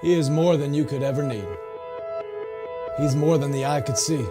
He is more than you could ever need. He's more than the eye could see.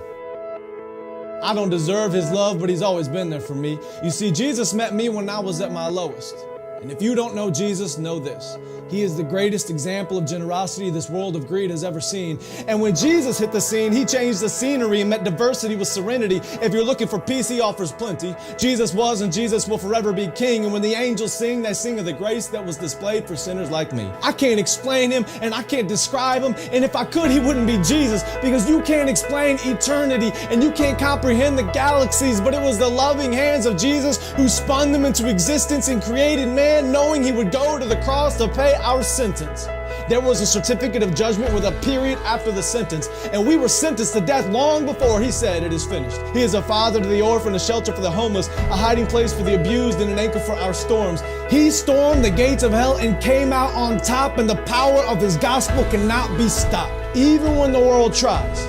I don't deserve his love, but he's always been there for me. You see, Jesus met me when I was at my lowest. And if you don't know Jesus, know this. He is the greatest example of generosity this world of greed has ever seen. And when Jesus hit the scene, he changed the scenery and met diversity with serenity. If you're looking for peace, he offers plenty. Jesus was and Jesus will forever be king. And when the angels sing, they sing of the grace that was displayed for sinners like me. I can't explain him and I can't describe him. And if I could, he wouldn't be Jesus, because you can't explain eternity and you can't comprehend the galaxies. But it was the loving hands of Jesus who spun them into existence and created man, knowing he would go to the cross to pay our sentence. There was a certificate of judgment with a period after the sentence, and we were sentenced to death long before he said it is finished. He is a father to the orphan, a shelter for the homeless, a hiding place for the abused, and an anchor for our storms. He stormed the gates of hell and came out on top, and the power of his gospel cannot be stopped, even when the world tries.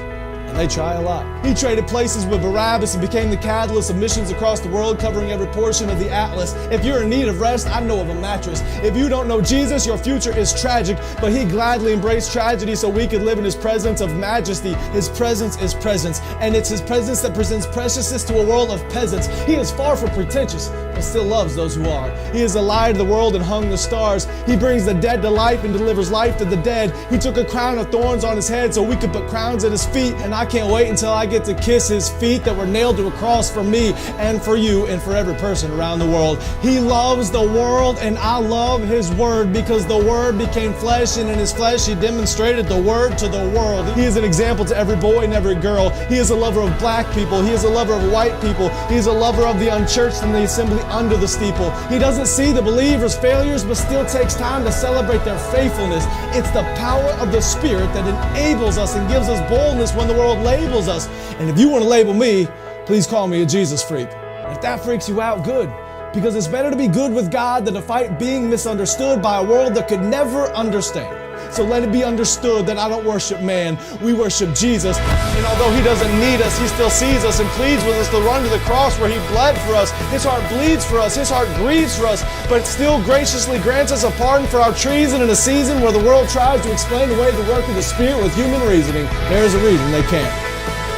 And they try a lot. He traded places with Barabbas and became the catalyst of missions across the world, covering every portion of the atlas. If you're in need of rest, I know of a mattress. If you don't know Jesus, your future is tragic, but he gladly embraced tragedy so we could live in his presence of majesty. His presence is presence, and it's his presence that presents preciousness to a world of peasants. He is far from pretentious, but still loves those who are. He is the light of the world and hung the stars. He brings the dead to life and delivers life to the dead. He took a crown of thorns on his head so we could put crowns at his feet, and I can't wait until I get to kiss his feet that were nailed to a cross for me and for you and for every person around the world. He loves the world, and I love his word, because the word became flesh, and in his flesh he demonstrated the word to the world. He is an example to every boy and every girl. He is a lover of black people. He is a lover of white people. He is a lover of the unchurched and the assembly under the steeple. He doesn't see the believers' failures, but still takes time to celebrate their faithfulness. It's the power of the Spirit that enables us and gives us boldness when the world labels us. And if you want to label me, please call me a Jesus freak. And if that freaks you out, good. Because it's better to be good with God than to fight being misunderstood by a world that could never understand. So let it be understood that I don't worship man, we worship Jesus. And although he doesn't need us, he still sees us and pleads with us to run to the cross where he bled for us. His heart bleeds for us, his heart grieves for us, but still graciously grants us a pardon for our treason in a season where the world tries to explain away the work of the Spirit with human reasoning. There is a reason they can't.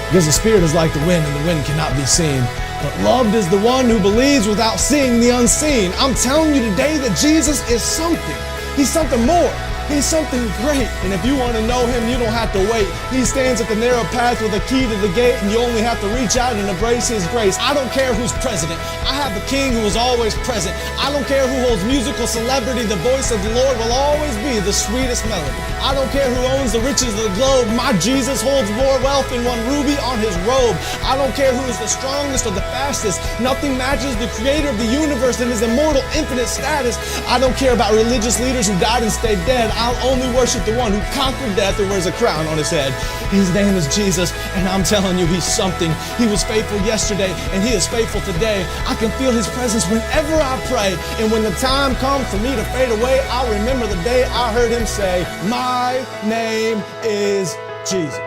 Because the Spirit is like the wind, and the wind cannot be seen. But loved is the one who believes without seeing the unseen. I'm telling you today that Jesus is something. He's something more. He's something great. And if you want to know him, you don't have to wait. He stands at the narrow path with a key to the gate, and you only have to reach out and embrace his grace. I don't care who's president. I have the king who is always present. I don't care who holds musical celebrity. The voice of the Lord will always be the sweetest melody. I don't care who owns the riches of the globe. My Jesus holds more wealth than one ruby on his robe. I don't care who is the strongest or the fastest. Nothing matches the creator of the universe and his immortal, infinite status. I don't care about religious leaders who died and stayed dead. I'll only worship the one who conquered death and wears a crown on his head. His name is Jesus, and I'm telling you, he's something. He was faithful yesterday, and he is faithful today. I can feel his presence whenever I pray. And when the time comes for me to fade away, I'll remember the day I heard him say, "My name is Jesus."